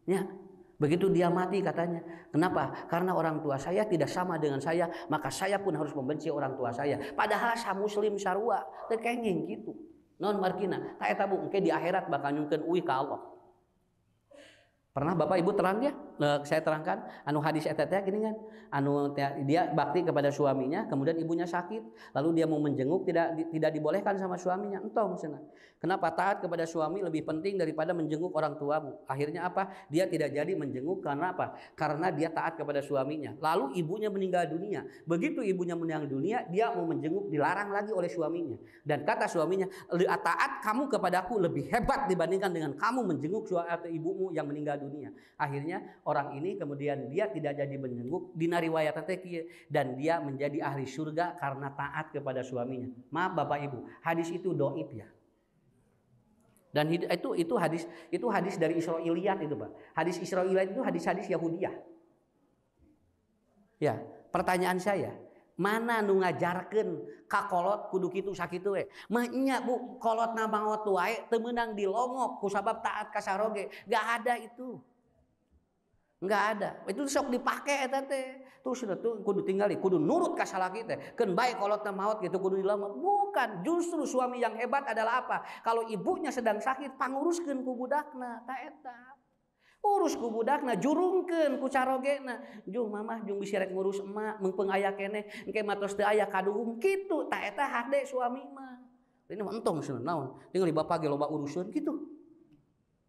Ya. Begitu dia mati katanya. Kenapa? Karena orang tua saya tidak sama dengan saya, maka saya pun harus membenci orang tua saya. Padahal sa muslim sarua, teu kenging kitu. Non markina, ta eta Bu engke di akhirat bakal nyungkeun uih ka Allah. Pernah Bapak Ibu terang dia? Saya terangkan anu hadis eta teh gini kan. Anu dia bakti kepada suaminya, kemudian ibunya sakit, lalu dia mau menjenguk tidak dibolehkan sama suaminya. Entong cenah. Kenapa? Taat kepada suami lebih penting daripada menjenguk orang tuamu. Akhirnya apa? Dia tidak jadi menjenguk karena apa? Karena dia taat kepada suaminya. Lalu ibunya meninggal dunia. Begitu ibunya meninggal dunia, dia mau menjenguk dilarang lagi oleh suaminya. Dan kata suaminya, taat kamu kepadaku lebih hebat dibandingkan dengan kamu menjenguk atau ibumu yang meninggal dunia. Akhirnya orang ini kemudian dia tidak jadi menjenguk dina riwayat teh dan dia menjadi ahli surga karena taat kepada suaminya. Maaf Bapak Ibu, hadis itu dhaif ya. Dan itu hadis dari Israiliyat itu Pak. Hadis Israiliyat itu hadis-hadis Yahudiyah. Ya, pertanyaan saya, mana nu ngajarkeun ka kolot kudu kitu sakitu we? Mah nya Bu, kolotna maot wae teu meunang dilongok kusabab taat ka saroge. Enggak ada itu. Enggak ada. Itu sok dipake eta teh. Tuh sudah tuh kudu tinggali, kudu nurut ka salaki teh. Keun bae kolotna maot gitu kudu dilongok. Bukan, justru suami yang hebat adalah apa? Kalau ibunya sedang sakit, panguruskeun ku budakna, ta eta. Urus ku budakna, jurungkeun ku carogena. Jung mamah jung bisi rek ngurus emak, meungpeung aya keneh, engke matos teu aya kaduhung kitu. Ta eta hade suami mah. Ini mah entong cenah naon? Tinggal bapak ge loba urusan gitu.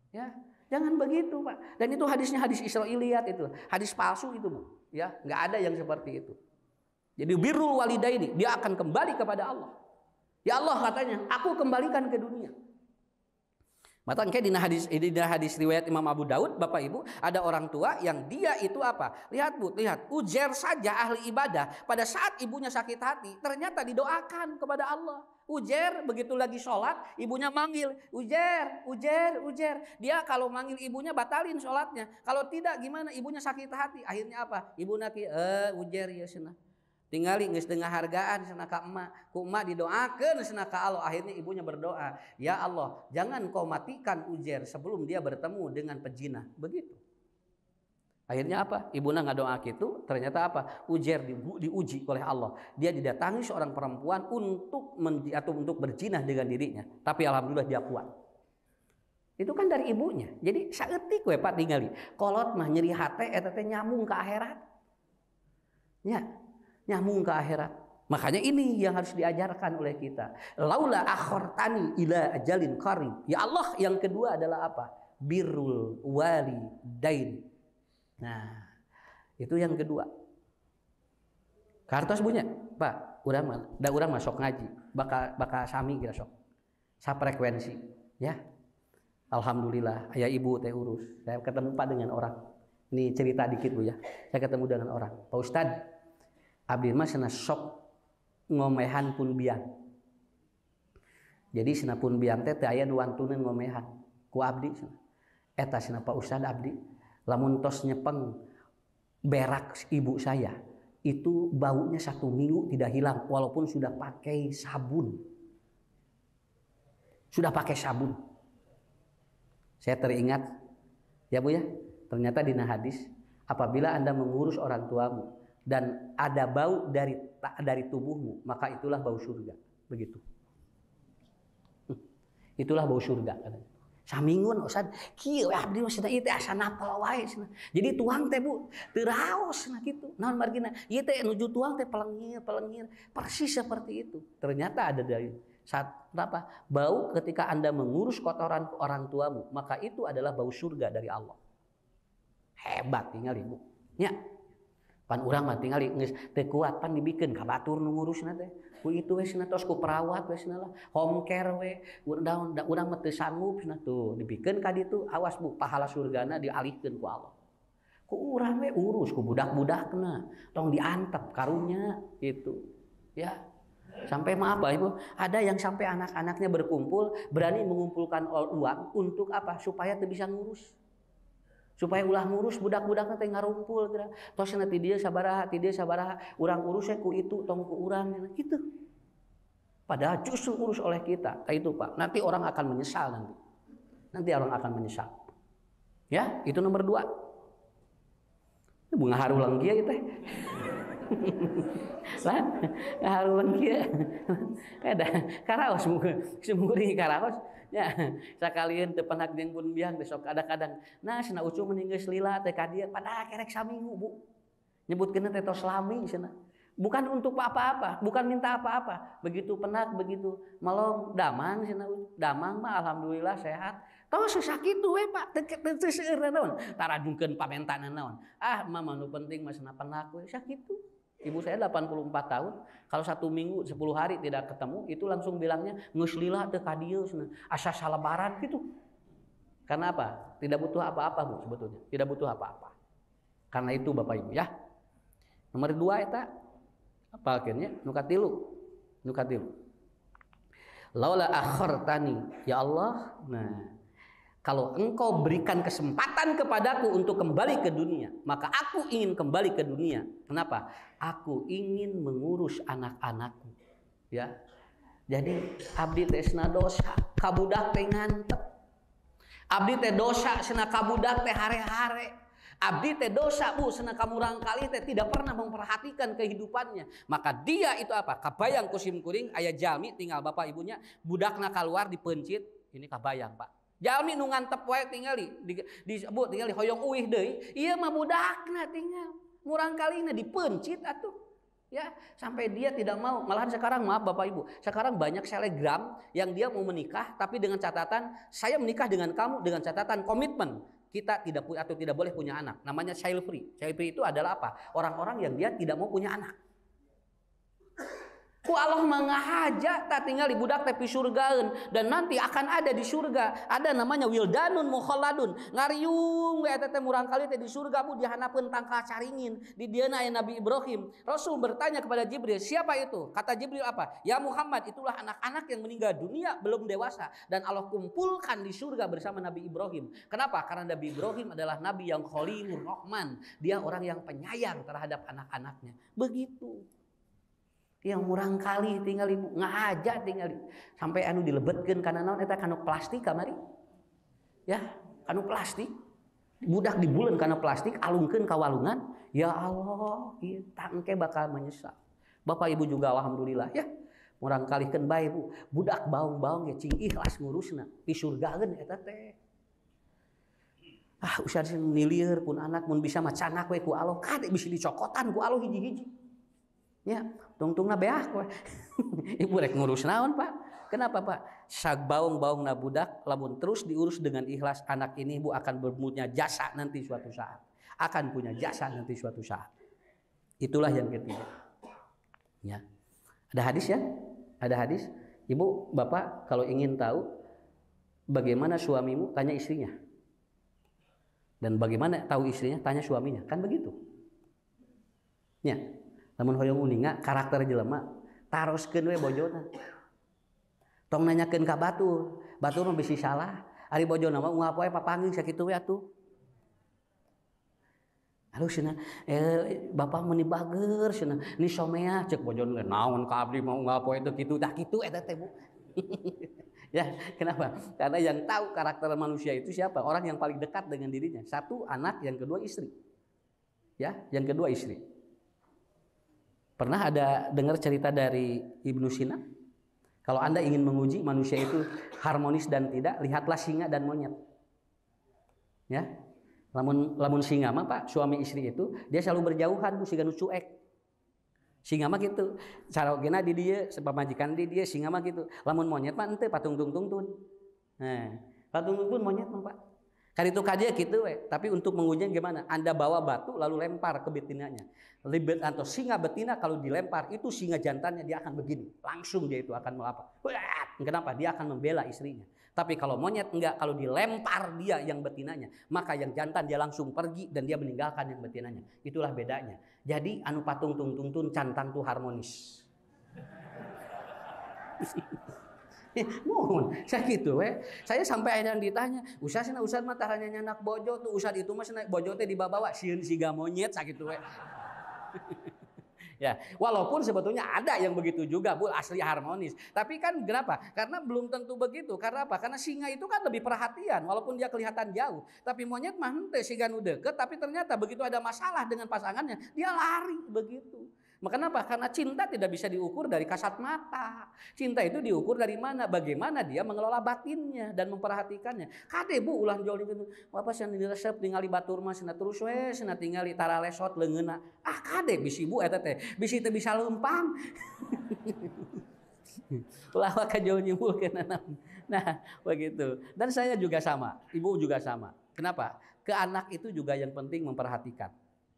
Ya. Jangan begitu Pak. Dan itu hadisnya hadis Israiliyat itu. Hadis palsu itu Bu. Ya, nggak ada yang seperti itu. Jadi birrul walidaini, dia akan kembali kepada Allah. Ya Allah katanya, aku kembalikan ke dunia. Maka di hadis riwayat Imam Abu Daud, Bapak Ibu, ada orang tua yang dia itu apa? Lihat Bu, lihat. Ujair saja ahli ibadah pada saat ibunya sakit hati, ternyata didoakan kepada Allah. Ujair begitu lagi sholat, ibunya manggil, ujair. Dia kalau manggil ibunya batalin sholatnya. Kalau tidak gimana? Ibunya sakit hati. Akhirnya apa? Ibu naki, ujair ya senah. Tinggali geus tengah hargaan cenah ka emak. Ku emak didoakeun cenah ka Allah. Akhirnya ibunya berdoa, "Ya Allah, jangan kau matikan Ujair sebelum dia bertemu dengan pejina." Begitu. Akhirnya apa? Ibuna ngadoa kitu, ternyata apa? Ujair diuji oleh Allah. Dia didatangi seorang perempuan untuk berzina dengan dirinya. Tapi alhamdulillah dia kuat. Itu kan dari ibunya. Jadi saeutik we Pak tinggali. Kolot mah nyeri hate eta teh nyambung ke akhirat. Ya. Nyambung ke akhirat. Makanya ini yang harus diajarkan oleh kita. Laula akhortani ila ajalin qarib. Ya Allah, yang kedua adalah apa? Birrul walidain. Nah, itu yang kedua. Kartos punya, Pak, urang masuk ngaji, bakal sami kira sok. Frekuensi, ya. Alhamdulillah, ayah ibu teh urus. Saya ketemu Pak dengan orang. Ini cerita dikit Bu ya. Saya ketemu dengan orang. Pak Ustadz, abdi mah cenah sok ngomehan pun biang. Jadi cenah pun biang teh aya nuantuneun ngomehan ku abdi cenah. Eta cenah Pak Ustadz abdi, lamun tos nyepeng berak ibu saya, itu baunya 1 minggu tidak hilang walaupun sudah pakai sabun. Sudah pakai sabun. Saya teringat, ya Bu ya, ternyata di hadis, apabila Anda mengurus orang tuamu dan ada bau dari tubuhmu, maka itulah bau surga. Begitu. Itulah bau surga. Samingun Ustaz, kieu abdi mah cenah ieu teh asa napal wae cenah. Jadi tuang teh Bu, teu raos cenah kitu. Naon margina? Ieu teh nuju tuang teh pelengir, persis seperti itu. Ternyata ada dari apa? Bau ketika Anda mengurus kotoran orang tuamu, maka itu adalah bau surga dari Allah. Hebat tinggal Ibu. Nya. Pan urang mah tinggal geus teu kuat pan dibikeun ka batur nu ngurusna teh. Ku itu we cenah tos ku perawat we cenah lah, home care we. Urang mah teu sanggup cenah tuh dibikeun ka ditu, awas Bu, pahala surgana dialihkeun ku Allah. Ku urang we urus ku budak-budakna, tong diantep karunya gitu. Ya. Sampai maaf Pak Ibu, ada yang sampai anak-anaknya berkumpul berani mengumpulkan uang untuk apa? Supaya teu bisa ngurus. Supaya ulah ngurus budak-budakna teh ngarumpul kira. Tos cenah ti dieu sabaraha, urang urus ku itu tong ku urang gitu. Padahal justru urus oleh kita. Nah, itu Pak, nanti orang akan menyesal nanti. Nanti orang akan menyesal. Ya, itu nomor 2. Bunga harulang kieu teh. Lah, harulang kieu. Kada karaos sumuri karaos. Ya, sakalian teu penak jeung pun biang besok kadang-kadang. Nah, cenah ucu mending geus lila teh ka dieu, padahal kerek saminggu Bu. Nyebutkeun teh tos lami cenah. Bukan untuk apa-apa, bukan minta apa-apa. Begitu penak, begitu malong damang cenah. Damang mah alhamdulillah sehat. Tos sakitu we Pak, teu seueur naon. Tarajungkeun pamentana naon. Ah, mah nu penting mah cenah penak we sakitu. Ibu saya 84 tahun, kalau 1 minggu 10 hari tidak ketemu, itu langsung bilangnya geus lila teu ka dieu cenah. Asa salabaran gitu. Karena apa? Tidak butuh apa-apa Bu sebetulnya. Tidak butuh apa-apa. Karena itu Bapak Ibu ya. Nomor 2 eta apa akhirnya? Nu katilu. Laula akhartani, ya Allah. Nah, kalau engkau berikan kesempatan kepadaku untuk kembali ke dunia, maka aku ingin kembali ke dunia. Kenapa? Aku ingin mengurus anak-anakku. Ya. Jadi abdi teh cenah dosa, kabudak teh ngantep. Abdi teh dosa cenah kabudak teh hare-hare. Abdi teh dosa Bu cenah kamurang kali teh tidak pernah memperhatikan kehidupannya. Maka dia itu apa? Kabayang kusim kuring aya jalmi tinggal bapak ibunya, budakna keluar dipencit, ini kabayang Pak. Jalmi nu ngantep wae tingali Bu tingali hoyong uih deui, ieu mah budakna tinggal. Murang kalina dipencit atuh. Ya, sampai dia tidak mau. Malahan sekarang maaf Bapak Ibu, sekarang banyak selegram yang dia mau menikah tapi dengan catatan saya menikah dengan kamu dengan catatan komitmen kita tidak punya atau tidak boleh punya anak. Namanya child free. Child free itu adalah apa? Orang-orang yang dia tidak mau punya anak. Ku Allah mangahaja tak tinggal di budak tapi surgaeun dan nanti akan ada di surga ada namanya wildanun mukhalladun ngariung we eta teh murang kali teh di surga Bu dihanapeun tangkal caringin di dieuna aya Nabi Ibrahim. Rasul bertanya kepada Jibril, siapa itu? Kata Jibril apa? Ya Muhammad, itulah anak-anak yang meninggal dunia belum dewasa dan Allah kumpulkan di surga bersama Nabi Ibrahim. Kenapa? Karena Nabi Ibrahim adalah nabi yang Khalilur Rahman. Dia orang yang penyayang terhadap anak-anaknya. Begitu. Yang murang kali tinggal Ibu ngahaja tinggal sampai anu dilebetkeun kana naon eta kanu plastik kamari. Ya, kanu plastik. Budak dibuleun kana plastik alungkeun ka walungan. Ya Allah, ieu tangke bakal menyesal. Bapak Ibu juga alhamdulillah ya. Murang kalikeun bae Bu. Budak baung-baung ge cing ikhlas ngurusna. Di surgaeun eta teh. Ah, usah nilieur pun anak mun bisa macanak we ku Allah, kade bisa dicokotan ku Allah hiji-hiji. Ya, tungtungna beak we. Ibu rek ngurus naon Pak? Kenapa Pak? Sagbaung-baung na budak lamun terus diurus dengan ikhlas, anak ini Ibu akan punya jasa nanti suatu saat. Akan punya jasa nanti suatu saat. Itulah yang ketiga. Ya. Ada hadis ya? Ada hadis. Ibu, Bapak kalau ingin tahu bagaimana suamimu, tanya istrinya. Dan bagaimana tahu istrinya, tanya suaminya. Kan begitu. Ya. Lamun hoyong uninga karakter jelema taroskeun we bojona. Tong nanyakeun ka batur, batur mah bisi salah. Ari bojona mah unggal poe papanggih sakitu we atuh. Halo cenah, bapak meuni bager cenah, ni somea cek bojona naon ka abdi mah unggal poe teh kitu tah kitu eta teh Bu. Ya, kenapa? Karena yang tahu karakter manusia itu siapa? Orang yang paling dekat dengan dirinya. Satu anak, yang kedua istri. Ya, yang kedua istri. Pernah ada dengar cerita dari Ibnu Sina? Kalau Anda ingin menguji manusia itu harmonis dan tidak, lihatlah singa dan monyet. Ya. Lamun singa mah Pak, suami istri itu dia selalu berjauhan Bu, siga nu cuek. Singa mah gitu. Sarogena di dia, pamajikan di dia singa mah gitu. Lamun monyet mah henteu patung-tung-tungtun. Nah, patung-tungtun monyet mah Pak. Kaditu ka dia gitu we, tapi untuk mengujinya gimana? Anda bawa batu lalu lempar ke betinanya. Libet atau singa betina kalau dilempar itu singa jantannya dia akan begini, langsung dia itu akan melapar. Kenapa? Dia akan membela istrinya. Tapi kalau monyet enggak, kalau dilempar dia yang betinanya, maka yang jantan dia langsung pergi dan dia meninggalkan yang betinanya. Itulah bedanya. Jadi anu patung tung tung tun cantan tuh harmonis. Mohon, saya gitu saya sampai ada yang ditanya, usah mah taranya anak bojo tuh, usah itu mah bojo teh dibawa sieun siga monyet sakitu we. Ya, walaupun sebetulnya ada yang begitu juga Bu, asli harmonis. Tapi kan kenapa? Karena belum tentu begitu. Karena apa? Karena singa itu kan lebih perhatian walaupun dia kelihatan jauh. Tapi monyet mah henteu siga nu deket, tapi ternyata begitu ada masalah dengan pasangannya, dia lari begitu. Kenapa? Karena cinta tidak bisa diukur dari kasat mata. Cinta itu diukur dari mana? Bagaimana dia mengelola batinnya dan memperhatikannya. Kade Bu ulah joli gitu. Apa cenah diresep ningali batur mah cenah terus we cenah tingali tara lesot leungeunna. Ah kade bisi Bu eta teh. Bisi teh bisa leumpang. Ulah ka jauh nyimpulkeun. Nah, begitu. Dan saya juga sama, Ibu juga sama. Kenapa? Ke anak itu juga yang penting memperhatikan.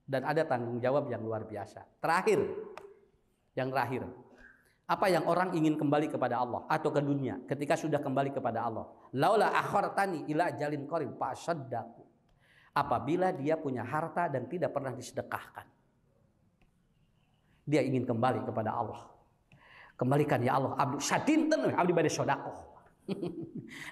Dan ada tanggung jawab yang luar biasa. Yang terakhir, apa yang orang ingin kembali kepada Allah atau ke dunia ketika sudah kembali kepada Allah? Laula akhartani ila jalin qarib fasaddaqu. Apabila dia punya harta dan tidak pernah disedekahkan, dia ingin kembali kepada Allah. Kembalikan ya Allah, abdi sadinten abdi bade sedekah.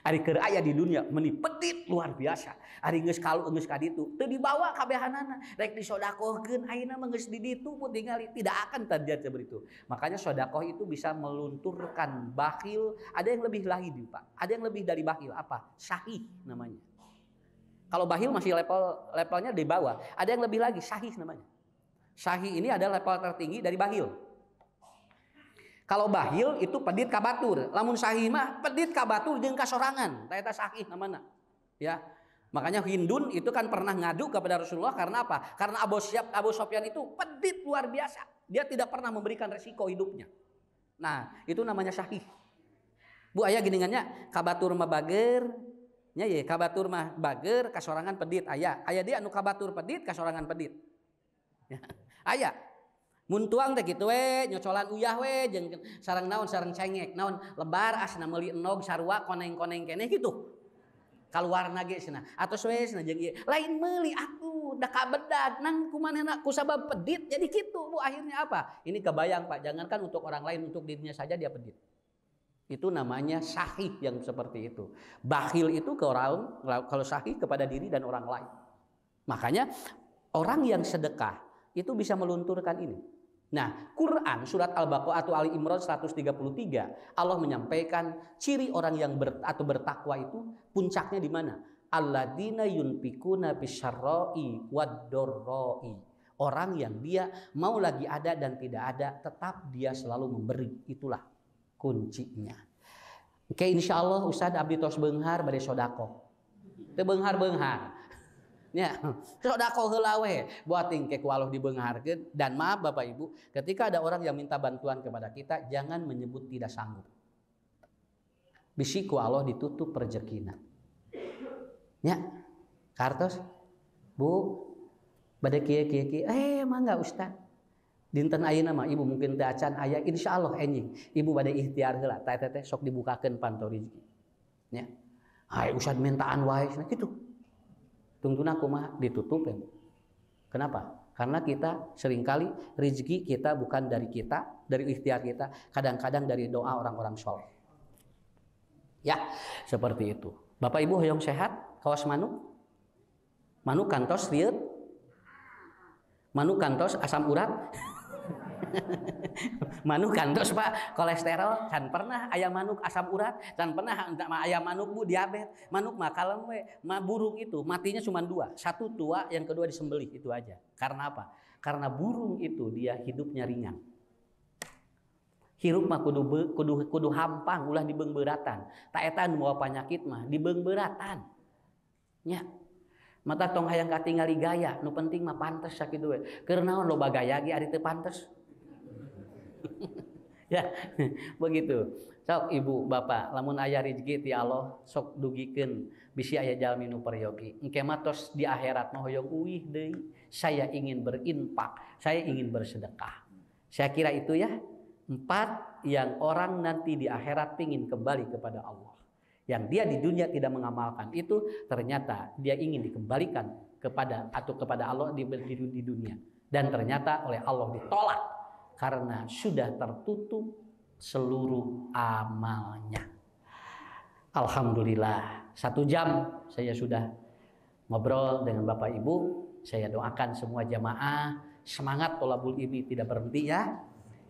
Ari keur aya di dunia meuni petit luar biasa. Ari geus kalu geus ka ditu teu dibawa kabehanana, rek disodakohkeun ayeuna mah geus di ditu pun tingali tidak akan terjadi seperti itu. Makanya sedekah itu bisa melunturkan bakhil. Ada yang lebih lagi Pak. Ada yang lebih dari bakhil apa? Syahih namanya. Kalau bakhil masih levelnya di bawah. Ada yang lebih lagi syahih namanya. Syahih ini adalah level tertinggi dari bakhil. Kalau bahil itu pedit kabatur, lamun sahih mah pedit kabatur jeung kasorangan, eta sahih namanya. Ya. Makanya Hindun itu kan pernah ngadu kepada Rasulullah karena apa? Karena Abu Sufyan itu pedit luar biasa. Dia tidak pernah memberikan resiko hidupnya. Nah, itu namanya sahih. Bu aya geuningannya kabatur mah bager, nya ye kabatur mah bager, kasorangan pedit aya. Aya dia anu kabatur pedit, kasorangan pedit. Ya. Aya. Mun tuang teh kitu we, nyocolan uyah we jeung sareng naon sareng cengek, naon lebar asna meuli enog sarua koneng-koneng keneh kitu. Kaluarna ge cenah. Atos we cenah jeung ieu. Lain meuli atuh da kabedag nang kumanehna ku sabab pedit jadi kitu Bu akhirnya apa? Ini kebayang Pak, jangankan untuk orang lain, untuk dirinya saja dia pedit. Itu namanya syahih yang seperti itu. Bakhil itu ke orang, kalau syahih kepada diri dan orang lain. Makanya orang yang sedekah itu bisa melunturkan ini. Nah, Quran surat Al-Baqarah atau Ali Imran 133 Allah menyampaikan ciri orang yang bertakwa itu puncaknya di mana? Alladzina yunfikuna bisyarra'i wad-dharra'i. Orang yang dia mau lagi ada dan tidak ada tetap dia selalu memberi. Itulah kuncinya. Oke, insyaallah Ustaz abdi tos beunghar bade sodaqoh. Teu beunghar-beunghar. Ya, sodako heula we, buat tingke ku Allah dibeungharkeun. Dan maaf Bapak Ibu, ketika ada orang yang minta bantuan kepada kita, jangan menyebut tidak sanggup. Bisi ku Allah ditutup rezekina. Ya, kartos, Bu, bade kieu mangga Ustaz. Dinten ayeuna mah ibu mungkin teu acan aya insyaallah enjing. Ibu bade ikhtiar heula, teh sok dibukakeun pantau rezeki. Ya. Hai Ustaz mintaan wae kitu. Tungtuna kumaha ditutup ya. Kenapa? Karena kita seringkali rezeki kita bukan dari kita, dari ikhtiar kita, kadang-kadang dari doa orang-orang soleh. Ya, seperti itu. Bapak Ibu hoyong sehat, kawas manuk. Manuk kantos rieup. Manuk kantos asam urat. Manuk kantos Pak kolesterol, can pernah ayam manuk asam urat, can pernah ayam manuk Bu diabetes. Manuk mah kalem we, burung itu matinya cuma 2, satu tua, yang kedua disembelih, itu aja. Karena apa? Karena burung itu dia hidupnya ringan. Hirup mah kudu hampang ulah dibeungbeuratan. Ta eta nu moal panyakit mah dibeungbeuratan. Nya. Mata tong hayang katingali gaya, nu penting mah pantes sakitu we. Keur naon loba gaya ge ari teu pantes. Ya, begitu. Sok ibu bapak, lamun aya rezeki ti Allah sok dugikeun bisi aya jalmi nu peryogi. Engke mah tos di akhirat mah hoyong uih deui. Saya ingin berinfak, saya ingin bersedekah. Saya kira itu ya 4 yang orang nanti di akhirat ingin kembali kepada Allah. Yang dia di dunia tidak mengamalkan itu ternyata dia ingin dikembalikan kepada Allah di dunia. Dan ternyata oleh Allah ditolak. Karena sudah tertutup seluruh amalnya. Alhamdulillah 1 jam saya sudah ngobrol dengan Bapak Ibu. Saya doakan semua jamaah semangat tholabul ilmi tidak berhenti ya.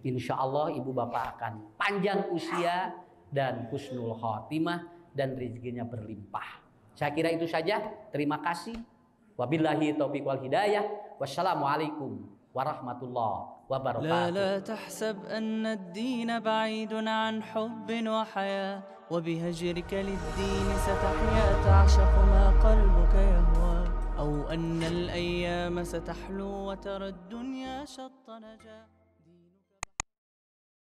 Insya Allah ibu bapak akan panjang usia dan husnul khotimah dan rezekinya berlimpah. Saya kira itu saja. Terima kasih. Wabillahi taufiq wal hidayah. Wassalamualaikum warahmatullahi وبركاته. لا تحسب أن الدين بعيد عن حب وحياة وبهجرك للدين ستحيا تعشق ما قلبك يهوى أو أن الأيام ستحلو وترى الدنيا شط نجاة